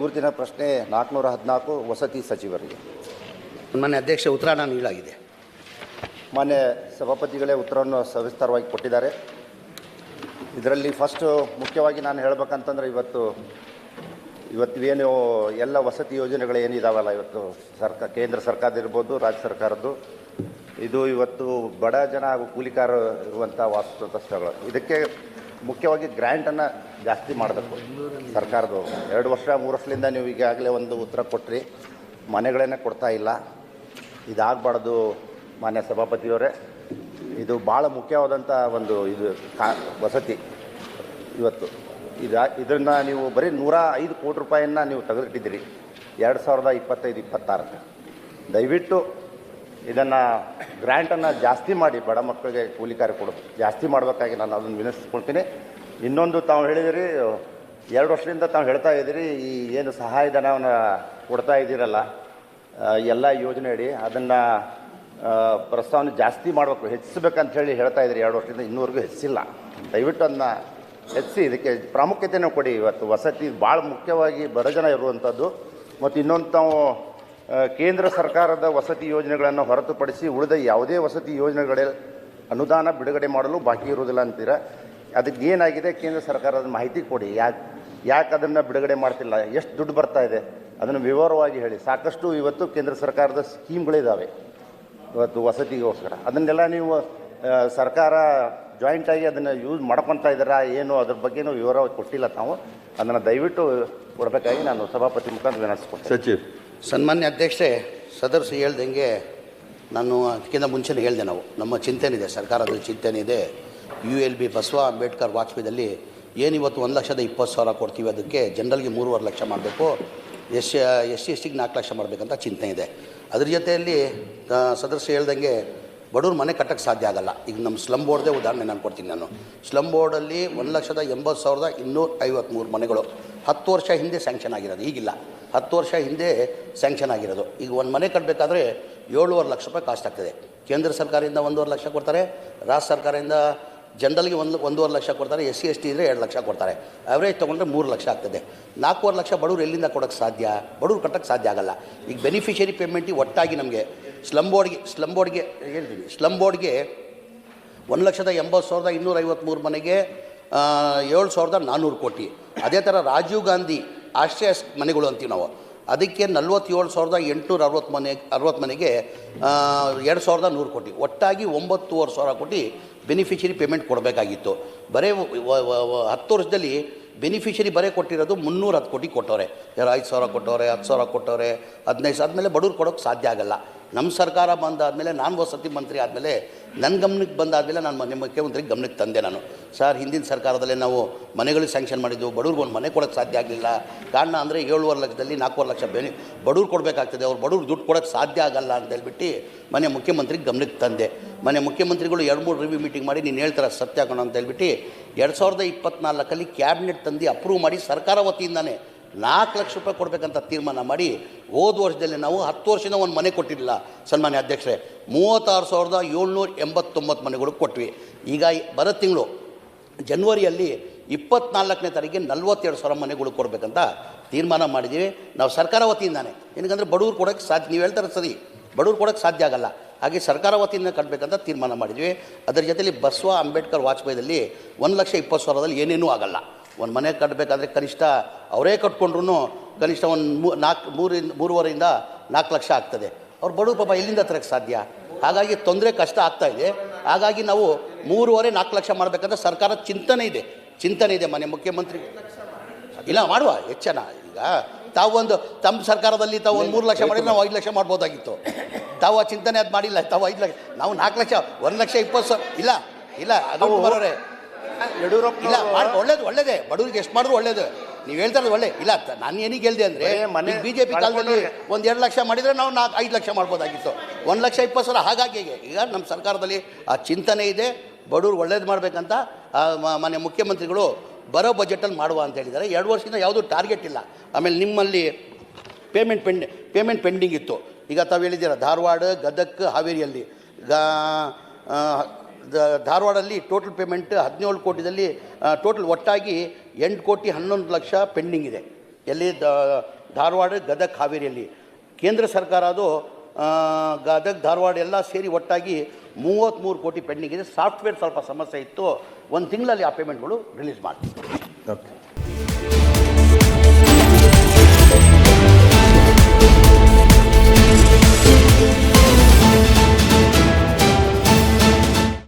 ಗುರುತಿನ ಪ್ರಶ್ನೆ 414 ವಸತಿ ಸಚಿವರಿಗೆ. ಮಾನ್ಯ ಅಧ್ಯಕ್ಷ, ಉತ್ತರ ನಾನು ನೀಡಲಾಗಿದೆ. ಮಾನ್ಯ ಸಭಾಪತಿಗಳೇ ಉತ್ತರವನ್ನು ಸವಿಸ್ತಾರವಾಗಿ ಕೊಟ್ಟಿದ್ದಾರೆ. ಇದರಲ್ಲಿ ಫಸ್ಟು ಮುಖ್ಯವಾಗಿ ನಾನು ಹೇಳಬೇಕಂತಂದರೆ ಇವತ್ತು ಎಲ್ಲ ವಸತಿ ಯೋಜನೆಗಳು ಏನಿದಾವಲ್ಲ, ಇವತ್ತು ಕೇಂದ್ರ ಸರ್ಕಾರದ ಇರ್ಬೋದು, ರಾಜ್ಯ ಸರ್ಕಾರದ್ದು, ಇದು ಇವತ್ತು ಬಡ ಜನ ಹಾಗೂ ಕೂಲಿಕಾರ ಇರುವಂಥ ವಾಸದ ಸ್ಥಳಗಳು. ಇದಕ್ಕೆ ಮುಖ್ಯವಾಗಿ ಗ್ರ್ಯಾಂಟನ್ನು ಜಾಸ್ತಿ ಮಾಡಬೇಕು ಸರ್ಕಾರದವರು. 2 ವರ್ಷ 3 ವರ್ಷದಿಂದ ನೀವು ಈಗಾಗಲೇ ಒಂದು ಉತ್ತರ ಕೊಟ್ಟರೆ ಮನೆಗಳನ್ನೇ ಕೊಡ್ತಾ ಇಲ್ಲ. ಇದಾಗಬಾರ್ದು ಮಾನ್ಯ ಸಭಾಪತಿಯವರೇ. ಇದು ಭಾಳ ಮುಖ್ಯವಾದಂಥ ಒಂದು ವಸತಿ. ಇವತ್ತು ಇದನ್ನು ನೀವು ಬರೀ 105 ಕೋಟಿ ರೂಪಾಯಿಯನ್ನು ನೀವು ತೆಗೆದಿಟ್ಟಿದ್ದೀರಿ 2025-26ಕ್ಕೆ. ದಯವಿಟ್ಟು ಇದನ್ನು ಗ್ರ್ಯಾಂಟನ್ನು ಜಾಸ್ತಿ ಮಾಡಿ ಬಡ ಮಕ್ಕಳಿಗೆ ಕೂಲಿಕಾರ ಕೊಡೋದು ಜಾಸ್ತಿ ಮಾಡಬೇಕಾಗಿ ನಾನು ಅದನ್ನು ವಿನಂತಿಸ್ಕೊಳ್ತೀನಿ. ಇನ್ನೊಂದು ತಾವು ಹೇಳಿದಿರಿ, 2 ವರ್ಷದಿಂದ ತಾವು ಹೇಳ್ತಾ ಇದ್ದೀರಿ, ಈ ಏನು ಸಹಾಯಧನವನ್ನು ಕೊಡ್ತಾ ಇದ್ದೀರಲ್ಲ ಎಲ್ಲ ಯೋಜನೆ ಅಡಿ, ಅದನ್ನು ಪ್ರಸ್ತಾವನೆ ಜಾಸ್ತಿ ಮಾಡಬೇಕು, ಹೆಚ್ಚಿಸ್ಬೇಕಂತ ಹೇಳಿ ಹೇಳ್ತಾ ಇದ್ದೀರಿ. 2 ವರ್ಷದಿಂದ ಇನ್ನೂವರೆಗೂ ಹೆಚ್ಚಿಲ್ಲ. ದಯವಿಟ್ಟು ಅದನ್ನ ಹೆಚ್ಚಿಸಿ, ಇದಕ್ಕೆ ಪ್ರಾಮುಖ್ಯತೆಯನ್ನು ಕೊಡಿ. ಇವತ್ತು ವಸತಿ ಭಾಳ ಮುಖ್ಯವಾಗಿ ಬಡ ಜನ ಇರುವಂಥದ್ದು. ಮತ್ತು ಇನ್ನೊಂದು ತಾವು ಕೇಂದ್ರ ಸರ್ಕಾರದ ವಸತಿ ಯೋಜನೆಗಳನ್ನು ಹೊರತುಪಡಿಸಿ ಉಳಿದ ಯಾವುದೇ ವಸತಿ ಯೋಜನೆಗಳ ಅನುದಾನ ಬಿಡುಗಡೆ ಮಾಡಲು ಬಾಕಿ ಇರುವುದಿಲ್ಲ ಅಂತೀರ. ಅದಕ್ಕೆ ಏನಾಗಿದೆ ಕೇಂದ್ರ ಸರ್ಕಾರದ ಮಾಹಿತಿ ಕೊಡಿ. ಯಾಕೆ ಅದನ್ನು ಬಿಡುಗಡೆ ಮಾಡ್ತಿಲ್ಲ, ಎಷ್ಟು ದುಡ್ಡು ಬರ್ತಾ ಇದೆ ಅದನ್ನು ವಿವರವಾಗಿ ಹೇಳಿ. ಸಾಕಷ್ಟು ಇವತ್ತು ಕೇಂದ್ರ ಸರ್ಕಾರದ ಸ್ಕೀಮ್ಗಳಿದ್ದಾವೆ ಇವತ್ತು ವಸತಿಗೋಸ್ಕರ. ಅದನ್ನೆಲ್ಲ ನೀವು ಸರ್ಕಾರ ಜಾಯಿಂಟಾಗಿ ಅದನ್ನು ಯೂಸ್ ಮಾಡ್ಕೊತಾ ಇದ್ದೀರಾ ಏನು, ಅದ್ರ ಬಗ್ಗೆನೂ ವಿವರವಾಗಿ ಕೊಟ್ಟಿಲ್ಲ. ತಾವು ಅದನ್ನು ದಯವಿಟ್ಟು ಕೊಡಬೇಕಾಗಿ ನಾನು ಸಭಾಪತಿ ಮುಖಾಂತರ ವಿನಂತಿಸ್ಕೊಡ್ತೀನಿ. ಸಚಿವ್. ಸನ್ಮಾನ್ಯ ಅಧ್ಯಕ್ಷೆ, ಸದಸ್ಯರು ಹೇಳ್ದಂಗೆ ನಾನು ಅದಕ್ಕಿಂತ ಮುಂಚೆನೇ ಹೇಳಿದೆ, ನಮ್ಮ ಚಿಂತನೆ ಇದೆ, ಸರ್ಕಾರದ ಚಿಂತನೆ ಇದೆ. ULB ಬಸವ ಅಂಬೇಡ್ಕರ್ ವಾಜಪೇಯಿದಲ್ಲಿ ಏನಿವತ್ತು 1,20,000 ಕೊಡ್ತೀವಿ, ಅದಕ್ಕೆ ಜನರಲ್ಗೆ 3.5 ಲಕ್ಷ ಮಾಡಬೇಕು, SC/STಗೆ 4 ಲಕ್ಷ ಮಾಡಬೇಕಂತ ಚಿಂತನೆ ಇದೆ. ಅದ್ರ ಜೊತೆಯಲ್ಲಿ ಸದಸ್ಯರು ಹೇಳ್ದಂಗೆ ಬಡವ್ರ ಮನೆ ಕಟ್ಟಕ್ಕೆ ಸಾಧ್ಯ ಆಗಲ್ಲ. ಈಗ ನಮ್ಮ ಸ್ಲಮ್ ಬೋರ್ಡ್ದೇ ಉದಾಹರಣೆ ನಾನು ಕೊಡ್ತೀನಿ. ನಾನು ಸ್ಲಮ್ ಬೋರ್ಡಲ್ಲಿ 1,80,253 ಮನೆಗಳು 10 ವರ್ಷ ಹಿಂದೆ ಸ್ಯಾಂಕ್ಷನ್ ಆಗಿರೋದು, ಈಗಿಲ್ಲ, 10 ವರ್ಷ ಹಿಂದೆ ಸ್ಯಾಂಕ್ಷನ್ ಆಗಿರೋದು. ಈಗ ಒಂದು ಮನೆ ಕಟ್ಟಬೇಕಾದ್ರೆ 7.5 ಲಕ್ಷ ರೂಪಾಯಿ ಕಾಸ್ಟ್ ಆಗ್ತದೆ. ಕೇಂದ್ರ ಸರ್ಕಾರದಿಂದ 1.5 ಲಕ್ಷ ಕೊಡ್ತಾರೆ, ರಾಜ್ಯ ಸರ್ಕಾರದಿಂದ ಜನರಲ್ಗೆ 1.5 ಲಕ್ಷ ಕೊಡ್ತಾರೆ, SC/ST ಇದ್ದರೆ 2 ಲಕ್ಷ ಕೊಡ್ತಾರೆ. ಆವ್ರೇಜ್ ತೊಗೊಂಡ್ರೆ 3 ಲಕ್ಷ ಆಗ್ತದೆ. 4.5 ಲಕ್ಷ ಬಡವ್ರು ಎಲ್ಲಿಂದ ಕೊಡೋಕ್ಕೆ ಸಾಧ್ಯ? ಬಡವ್ರು ಕಟ್ಟಕ್ಕೆ ಸಾಧ್ಯ ಆಗಲ್ಲ. ಈಗ ಬೆನಿಫಿಷರಿ ಪೇಮೆಂಟಿಗೆ ಒಟ್ಟಾಗಿ ನಮಗೆ ಸ್ಲಮ್ ಬೋರ್ಡ್ಗೆ ಹೇಳ್ತೀನಿ, ಸ್ಲಮ್ ಬೋರ್ಡ್ಗೆ 1,80,253 ಮನೆಗೆ 7,400 ಕೋಟಿ. ಅದೇ ಥರ ರಾಜೀವ್ ಗಾಂಧಿ ಆಶ್ರಯ ಮನೆಗಳು ಅಂತೀವಿ ನಾವು, ಅದಕ್ಕೆ 47,860 ಮನೆಗೆ 2,100 ಕೋಟಿ, ಒಟ್ಟಾಗಿ 9,500 ಕೋಟಿ ಬೆನಿಫಿಷರಿ ಪೇಮೆಂಟ್ ಕೊಡಬೇಕಾಗಿತ್ತು. ಬರೀ 10 ವರ್ಷದಲ್ಲಿ ಬೆನಿಫಿಷರಿ ಬರೀ ಕೊಟ್ಟಿರೋದು 310 ಕೋಟಿ ಕೊಟ್ಟವ್ರೆ. 5,000 ಕೊಟ್ಟವ್ರೆ, 10,000 ಕೊಟ್ಟವ್ರೆ, 15,000 ಆದಮೇಲೆ ಬಡವ್ರು ಕೊಡೋಕ್ಕೆ ಸಾಧ್ಯ ಆಗಲ್ಲ. ನಮ್ಮ ಸರ್ಕಾರ ಬಂದಾದಮೇಲೆ, ನಾನು ವಸತಿ ಮಂತ್ರಿ ಆದಮೇಲೆ, ನನ್ನ ಗಮನಕ್ಕೆ ಬಂದಾದಮೇಲೆ ನಾನು ಮನೆ ಮುಖ್ಯಮಂತ್ರಿಗೆ ಗಮನಕ್ಕೆ ತಂದೆ. ನಾನು ಸರ್, ಹಿಂದಿನ ಸರ್ಕಾರದಲ್ಲೇ ನಾವು ಮನೆಗಳಿಗೆ ಸ್ಯಾಂಕ್ಷನ್ ಮಾಡಿದ್ದು, ಬಡವ್ರಿಗೆ ಒಂದು ಮನೆ ಕೊಡೋಕ್ಕೆ ಸಾಧ್ಯ ಆಗಲಿಲ್ಲ. ಕಾರಣ ಅಂದರೆ 7.5 ಲಕ್ಷದಲ್ಲಿ 4.5 ಲಕ್ಷ ಬಡವ್ರು ಕೊಡಬೇಕಾಗ್ತದೆ, ಅವ್ರು ಬಡವ್ರು ದುಡ್ಡು ಕೊಡೋಕ್ಕೆ ಸಾಧ್ಯ ಆಗಲ್ಲ ಅಂತ ಹೇಳ್ಬಿಟ್ಟು ಮನೆ ಮುಖ್ಯಮಂತ್ರಿಗೆ ಗಮನಕ್ಕೆ ತಂದೆ. ಮನೆ ಮುಖ್ಯಮಂತ್ರಿಗಳು 2-3 ರಿವ್ಯೂ ಮೀಟಿಂಗ್ ಮಾಡಿ ನೀನು ಹೇಳ್ತಾರೆ ಸತ್ಯ ಹಾಕೋಣ ಅಂತ ಹೇಳ್ಬಿಟ್ಟು 2024 ಕ್ಯಾಬಿನೆಟ್ ತಂದು ಅಪ್ರೂವ್ ಮಾಡಿ ಸರ್ಕಾರ ವತಿಯಿಂದಾನೆ 4 ಲಕ್ಷ ರೂಪಾಯಿ ಕೊಡಬೇಕಂತ ತೀರ್ಮಾನ ಮಾಡಿ ಹೋದ ವರ್ಷದಲ್ಲಿ ನಾವು 10 ವರ್ಷದಿಂದ ಒಂದು ಮನೆ ಕೊಟ್ಟಿರಲಿಲ್ಲ ಸನ್ಮಾನ್ಯ ಅಧ್ಯಕ್ಷರೇ. 36,789 ಮನೆಗಳು ಕೊಟ್ವಿ. ಈಗ ಬರೋ ತಿಂಗಳು ಜನವರಿಯಲ್ಲಿ 24ನೇ ತಾರೀಕಿಗೆ 42,000 ಮನೆಗಳು ಕೊಡಬೇಕಂತ ತೀರ್ಮಾನ ಮಾಡಿದ್ದೀವಿ ನಾವು ಸರ್ಕಾರ ವತಿಯಿಂದಾನೆ. ಏನಕ್ಕಂದರೆ ಬಡವ್ರು ಕೊಡೋಕ್ಕೆ ಸಾಧ್ಯ, ನೀವು ಹೇಳ್ತಾರೆ ಸರಿ, ಬಡವ್ರು ಕೊಡೋಕ್ಕೆ ಸಾಧ್ಯ ಆಗಲ್ಲ. ಹಾಗೆ ಸರ್ಕಾರ ವತಿಯಿಂದ ಕಟ್ಟಬೇಕಂತ ತೀರ್ಮಾನ ಮಾಡಿದ್ವಿ. ಅದರ ಜೊತೆಲಿ ಬಸವ ಅಂಬೇಡ್ಕರ್ ವಾಜಪೇಯಿದಲ್ಲಿ 1,20,000 ಏನೇನೂ ಆಗಲ್ಲ. ಒಂದು ಮನೆ ಕಟ್ಟಬೇಕಾದ್ರೆ ಕನಿಷ್ಠ ಅವರೇ ಕಟ್ಕೊಂಡ್ರು ಕನಿಷ್ಠ ಒಂದು 3.5ರಿಂದ 4 ಲಕ್ಷ ಆಗ್ತದೆ. ಅವ್ರು ಬಡವ್ರು ಪಾಪ ಎಲ್ಲಿಂದ ತರಕ್ಕೆ ಸಾಧ್ಯ? ಹಾಗಾಗಿ ತೊಂದರೆ ಕಷ್ಟ ಆಗ್ತಾಯಿದೆ. ಹಾಗಾಗಿ ನಾವು 3.5-4 ಲಕ್ಷ ಮಾಡಬೇಕಂತ ಸರ್ಕಾರದ ಚಿಂತನೆ ಇದೆ. ಮನೆ ಮುಖ್ಯಮಂತ್ರಿ ಇಲ್ಲ ಮಾಡುವ ಹೆಚ್ಚನ. ಈಗ ತಾವು ತಮ್ಮ ಸರ್ಕಾರದಲ್ಲಿ ತಾವು 3 ಲಕ್ಷ ಮಾಡಿದ್ರೆ ನಾವು 5 ಲಕ್ಷ ಮಾಡ್ಬೋದಾಗಿತ್ತು. ತಾವು ಆ ಚಿಂತನೆ ಅದು ಮಾಡಿಲ್ಲ. ತಾವು 5 ಲಕ್ಷ, ನಾವು 4 ಲಕ್ಷ, 1,20,000 ಇಲ್ಲ ಅದು ಬರೋರೆ ಇಲ್ಲ ಒಳ್ಳೇದೇ. ಬಡವ್ರಿಗೆ ಎಷ್ಟು ಮಾಡಿದ್ರು ಒಳ್ಳೇದು. ನೀವು ಹೇಳ್ತಾರೆ ಒಳ್ಳೆ ಇಲ್ಲ. ನಾನು ಏನಿಗೆ ಹೇಳಿದೆ ಅಂದರೆ, BJP ಕಾಲದಲ್ಲಿ 1-2 ಲಕ್ಷ ಮಾಡಿದರೆ ನಾವು 5 ಲಕ್ಷ ಮಾಡ್ಬೋದಾಗಿತ್ತು. 1,20,000 ಹಾಗಾಗಿ ಈಗ ನಮ್ಮ ಸರ್ಕಾರದಲ್ಲಿ ಆ ಚಿಂತನೆ ಇದೆ. ಬಡವ್ರು ಒಳ್ಳೇದು ಮಾಡಬೇಕಂತ ಮಾನ್ಯ ಮುಖ್ಯಮಂತ್ರಿಗಳು ಬರೋ ಬಜೆಟಲ್ಲಿ ಮಾಡುವ ಅಂತ ಹೇಳಿದ್ದಾರೆ. 2 ವರ್ಷದಿಂದ ಯಾವುದೂ ಟಾರ್ಗೆಟ್ ಇಲ್ಲ. ಆಮೇಲೆ ನಿಮ್ಮಲ್ಲಿ ಪೇಮೆಂಟ್ ಪೆಂಡಿಂಗ್ ಇತ್ತು. ಈಗ ತಾವು ಹೇಳಿದ್ದೀರ ಧಾರವಾಡ, ಗದಗ, ಹಾವೇರಿಯಲ್ಲಿ. ಧಾರವಾಡಲ್ಲಿ ಟೋಟಲ್ ಪೇಮೆಂಟ್ 17 ಕೋಟಿದಲ್ಲಿ ಟೋಟಲ್ ಒಟ್ಟಾಗಿ 8,11,00,000 ಪೆಂಡಿಂಗ್ ಇದೆ. ಎಲ್ಲಿ ಧಾರವಾಡ ಗದಗ ಹಾವೇರಿಯಲ್ಲಿ ಕೇಂದ್ರ ಸರ್ಕಾರ ಅದು ಗದಗ ಧಾರವಾಡ ಎಲ್ಲ ಸೇರಿ ಒಟ್ಟಾಗಿ 33 ಕೋಟಿ ಪೆಂಡಿಂಗ್ ಇದೆ. ಸಾಫ್ಟ್ವೇರ್ ಸ್ವಲ್ಪ ಸಮಸ್ಯೆ ಇತ್ತು, 1 ತಿಂಗಳಲ್ಲಿ ಆ ಪೇಮೆಂಟ್ಗಳು ರಿಲೀಸ್ ಮಾಡಿ. ಓಕೆ.